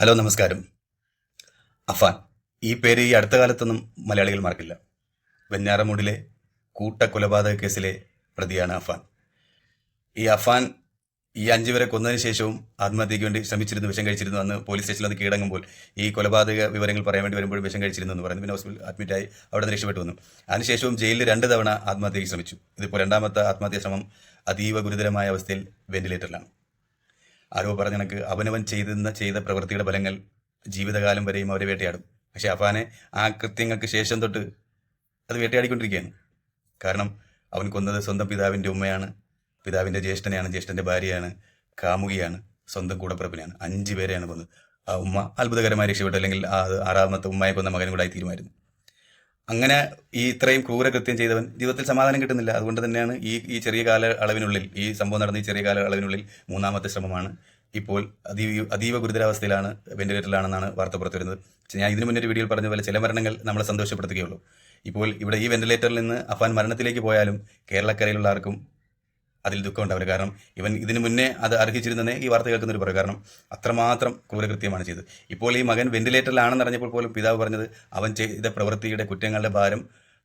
Hello, നമസ്കാരം. അഫാൻ. ഈ പേര് ഈ അടുത്ത കാലത്തൊന്നും മലയാളികൾ മറക്കില്ല. വെഞ്ഞാറമൂടിലെ കൂട്ടക്കൊലപാതക കേസിലെ പ്രതിയാണ് അഫാൻ. ഈ അഫാൻ ഈ 5 പേരെ കൊന്നതിന് ശേഷവും ആത്മഹത്യയ്ക്ക് വേണ്ടി ശ്രമിച്ചിരുന്നു, വിഷം കഴിച്ചിരുന്നു. അന്ന് പോലീസ് സ്റ്റേഷനിൽ അത് കീഴടങ്ങുമ്പോൾ ഈ കൊലപാതക വിവരങ്ങൾ പറയാൻ വേണ്ടി വരുമ്പോൾ വിഷം കഴിച്ചിരുന്നു എന്ന് പറയുന്നു. പിന്നെ ഹോസ്പിറ്റലിൽ അഡ്മിറ്റായി അവിടെ നിന്ന് രക്ഷപ്പെട്ടു വന്നു. അതിനുശേഷവും ജയിലിൽ 2 തവണ ആത്മഹത്യയ്ക്ക് ശ്രമിച്ചു. ഇതിപ്പോൾ രണ്ടാമത്തെ ആത്മഹത്യാ ശ്രമം അതീവ ഗുരുതരമായ അവസ്ഥയിൽ വെന്റിലേറ്ററിലാണ്. ആരോ പറഞ്ഞ കണക്ക് അവനവൻ ചെയ്ത പ്രവൃത്തിയുടെ ഫലങ്ങൾ ജീവിതകാലം വരെയും അവരെ വേട്ടയാടും. പക്ഷെ അഫാനെ ആ കൃത്യങ്ങൾക്ക് ശേഷം തൊട്ട് അത് വേട്ടയാടിക്കൊണ്ടിരിക്കുകയാണ്. കാരണം അവൻ കൊന്നത് സ്വന്തം പിതാവിൻ്റെ ഉമ്മയാണ്, പിതാവിൻ്റെ ജ്യേഷ്ഠനെയാണ്, ജ്യേഷ്ഠൻ്റെ ഭാര്യയാണ്, കാമുകിയാണ്, സ്വന്തം കൂടപ്പിറപ്പിനെയാണ്. 5 പേരെയാണ് കൊന്നത്. ആ ഉമ്മ അത്ഭുതകരമായി രക്ഷപ്പെട്ടു, അല്ലെങ്കിൽ ആ 6ാമത്തെ ഉമ്മയെ കൊന്ന മകനും കൂടെ ആയി തീരുമായിരുന്നു. അങ്ങനെ ഈ ഇത്രയും ക്രൂരകൃത്യം ചെയ്തവൻ ജീവിതത്തിൽ സമാധാനം കിട്ടുന്നില്ല. അതുകൊണ്ട് തന്നെയാണ് ഈ ചെറിയ കാല അളവിനുള്ളിൽ, ഈ സംഭവം നടന്ന ഈ ചെറിയ കാല അളവിനുള്ളിൽ 3ാമത്തെ ശ്രമമാണ്. ഇപ്പോൾ അതീവ ഗുരുതരാവസ്ഥയിലാണ്, വെന്റിലേറ്ററിലാണെന്നാണ് വാർത്ത പുറത്തു വരുന്നത്. ഞാൻ ഇതിനു മുന്നേ ഒരു വീഡിയോയിൽ പറഞ്ഞ പോലെ ചില മരണങ്ങൾ നമ്മളെ സന്തോഷപ്പെടുത്തുകയുള്ളൂ. ഇപ്പോൾ ഇവിടെ ഈ വെന്റിലേറ്ററിൽ നിന്ന് അഫാൻ മരണത്തിലേക്ക് പോയാലും കേരളക്കരയിലുള്ള ആർക്കും അതിൽ ദുഃഖം ഉണ്ടാവില്ല. കാരണം ഇവൻ ഇതിനു മുന്നേ അത് അർഹിച്ചിരുന്നതേ ഈ വാർത്ത കേൾക്കുന്നവർ പറയും. കാരണം അത്രമാത്രം ക്രൂരകൃത്യമാണ് ചെയ്തത്. ഇപ്പോൾ ഈ മകൻ വെന്റിലേറ്ററിലാണെന്ന് അറിഞ്ഞപ്പോൾ പോലും പിതാവ് പറഞ്ഞത് അവൻ ചെയ്ത പ്രവൃത്തിയുടെ കുറ്റങ്ങളുടെ ഭാരം,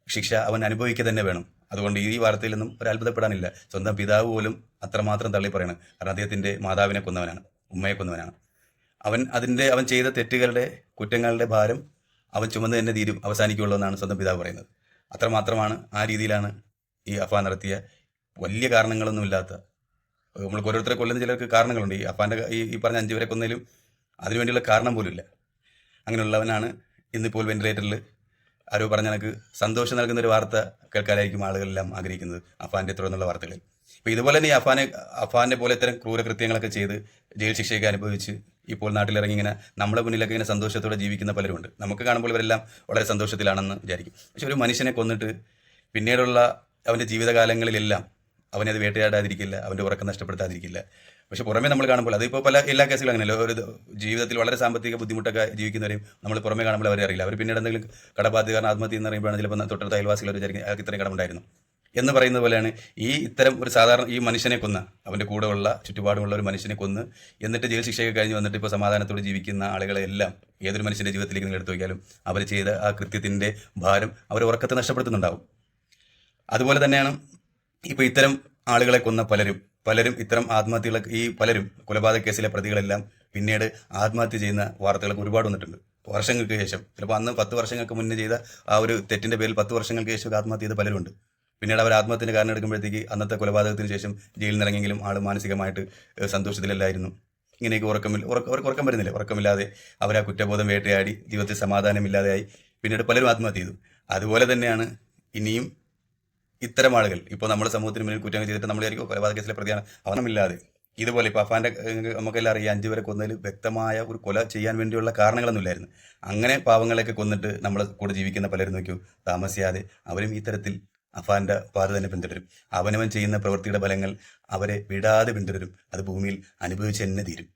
ശിക്ഷ അവൻ അനുഭവിക്കുക തന്നെ വേണം. അതുകൊണ്ട് ഈ വാർത്തയിൽ നിന്നും ഒരു അത്ഭുതപ്പെടാനില്ല. സ്വന്തം പിതാവ് പോലും അത്രമാത്രം തള്ളി പറയണം. കാരണം അദ്ദേഹത്തിൻ്റെ മാതാവിനെ കൊന്നവനാണ്, ഉമ്മയെ കൊന്നവനാണ്. അവൻ ചെയ്ത തെറ്റുകളുടെ, കുറ്റങ്ങളുടെ ഭാരം അവൻ ചുമന്ന് തന്നെ തീരും, അവസാനിക്കുള്ളൂ എന്നാണ് സ്വന്തം പിതാവ് പറയുന്നത്. അത്രമാത്രമാണ്, ആ രീതിയിലാണ് ഈ അഫാൻ നടത്തിയ വലിയ കാരണങ്ങളൊന്നുമില്ലാത്ത, നമ്മൾക്ക് ഓരോരുത്തരെ കൊല്ലുന്ന ചിലർക്ക് കാരണങ്ങളുണ്ട്. ഈ അഫാൻ്റെ ഈ പറഞ്ഞ 5 പേരെ കൊന്നതിലും അതിനുവേണ്ടിയുള്ള കാരണം പോലുമില്ല. അങ്ങനെയുള്ളവനാണ് ഇന്നിപ്പോൾ വെന്റിലേറ്ററിൽ. ആരോ പറഞ്ഞ കണക്ക് സന്തോഷം നൽകുന്ന ഒരു വാർത്ത കേൾക്കാനായിരിക്കും ആളുകളെല്ലാം ആഗ്രഹിക്കുന്നത്, അഫാൻ്റെ തുടർന്നുള്ള വാർത്തകളിൽ. ഇപ്പോൾ ഇതുപോലെ തന്നെ അഫാൻ്റെ പോലെ ഇത്തരം ക്രൂരകൃത്യങ്ങളൊക്കെ ചെയ്ത് ജയിൽ ശിക്ഷയൊക്കെ അനുഭവിച്ച് ഇപ്പോൾ നാട്ടിലിറങ്ങി ഇങ്ങനെ നമ്മളെ മുന്നിലൊക്കെ ഇങ്ങനെ സന്തോഷത്തോടെ ജീവിക്കുന്ന പലരുമുണ്ട്. നമുക്ക് കാണുമ്പോൾ ഇവരെല്ലാം വളരെ സന്തോഷത്തിലാണെന്ന് വിചാരിക്കും. പക്ഷെ ഒരു മനുഷ്യനെ കൊന്നിട്ട് പിന്നീടുള്ള അവൻ്റെ ജീവിതകാലങ്ങളിലെല്ലാം അവനത് വേട്ടയാടാതിരിക്കില്ല, അവൻ്റെ ഉറക്കം നഷ്ടപ്പെടുത്താതിരിക്കില്ല. പക്ഷെ പുറമേ നമ്മൾ കാണുമ്പോൾ, അതിപ്പോൾ എല്ലാ കേസുകളും അങ്ങനെയല്ലോ, ഒരു ജീവിതത്തിൽ വളരെ സാമ്പത്തിക ബുദ്ധിമുട്ടൊക്കെ ജീവിക്കുന്നവരെയും നമ്മൾ പുറമേ കാണുമ്പോൾ അവരെ അറിയില്ല. അവർ പിന്നീട് എന്തെങ്കിലും കടബാധ്യത കാരണം ആത്മഹത്യ എന്ന് പറയുമ്പോഴാണ് ചിലപ്പോൾ തൊട്ടടുത്ത അയൽവാസികൾ അവർ വിചാരിക്കും അയാൾക്ക് ഇത്രയും കടമുണ്ടായിരുന്നു എന്ന് പറയുന്നത് പോലെയാണ് ഇത്തരം ഒരു സാധാരണ ഈ മനുഷ്യനെ കൊന്ന, അവൻ്റെ കൂടെയുള്ള ചുറ്റുപാടുമുള്ള ഒരു മനുഷ്യനെ കൊന്ന് എന്നിട്ട് ജയിൽ ശിക്ഷയൊക്കെ കഴിഞ്ഞ് വന്നിട്ട് ഇപ്പോൾ സമാധാനത്തോടെ ജീവിക്കുന്ന ആളുകളെല്ലാം ഏതൊരു മനുഷ്യൻ്റെ ജീവിതത്തിലേക്ക് നിങ്ങൾ എടുത്തു നോക്കിയാലും അവർ ചെയ്ത ആ കൃത്യത്തിൻ്റെ ഭാരം അവർ ഉറക്കത്തെ നഷ്ടപ്പെടുത്തുന്നുണ്ടാവും. അതുപോലെ തന്നെയാണ് ഇപ്പോൾ ഇത്തരം ആളുകളെ കൊന്ന പലരും ഇത്തരം ആത്മഹത്യകളൊക്കെ, ഈ പലരും കൊലപാതക കേസിലെ പ്രതികളെല്ലാം പിന്നീട് ആത്മഹത്യ ചെയ്യുന്ന വാർത്തകളൊക്കെ ഒരുപാട് വന്നിട്ടുണ്ട്. വർഷങ്ങൾക്ക് ശേഷം, ചിലപ്പോൾ അന്ന് 10 വർഷങ്ങൾക്ക് മുന്നേ ചെയ്ത ആ ഒരു തെറ്റിൻ്റെ പേരിൽ 10 വർഷങ്ങൾക്ക് ശേഷം ആത്മഹത്യ ചെയ്ത പലരുണ്ട്. പിന്നീട് അവർ ആത്മഹത്യന് കാരണം എടുക്കുമ്പോഴത്തേക്ക് അന്നത്തെ കൊലപാതകത്തിന് ശേഷം ജയിലിൽ നിന്നിറങ്ങിയെങ്കിലും ആൾ മാനസികമായിട്ട് സന്തോഷത്തിലല്ലായിരുന്നു. ഇങ്ങനെയൊക്കെ ഉറക്കം വരുന്നില്ല. ഉറക്കമില്ലാതെ അവർ ആ കുറ്റബോധം വേട്ടയാടി ജീവിതത്തിൽ സമാധാനമില്ലാതെയായി പിന്നീട് പലരും ആത്മഹത്യ ചെയ്തു. അതുപോലെ തന്നെയാണ് ഇനിയും ഇത്തരം ആളുകൾ ഇപ്പോൾ നമ്മുടെ സമൂഹത്തിന് മുന്നിൽ കുറ്റങ്ങൾ ചെയ്തിട്ട് നമ്മൾ വിചാരിക്കും കൊലപാതക കേസിലെ പ്രതിയാണ്, അവനമില്ലാതെ ഇതുപോലെ ഇപ്പോൾ അഫാൻ്റെ നമുക്കെല്ലാം അറിയാം, 5 പേരെ കൊന്നതിൽ വ്യക്തമായ ഒരു കൊല ചെയ്യാൻ വേണ്ടിയുള്ള കാരണങ്ങളൊന്നുമില്ലായിരുന്നു. അങ്ങനെ പാവങ്ങളെയൊക്കെ കൊന്നിട്ട് നമ്മളെ കൂടെ ജീവിക്കുന്ന പലരും നോക്കൂ, താമസിയാതെ അവരും ഇത്തരത്തിൽ അഫാൻ്റെ പാത തന്നെ പിന്തുടരും. അവനവൻ ചെയ്യുന്ന പ്രവൃത്തിയുടെ ഫലങ്ങൾ അവരെ വിടാതെ പിന്തുടരും. അത് ഭൂമിയിൽ അനുഭവിച്ച് തന്നെ തീരും.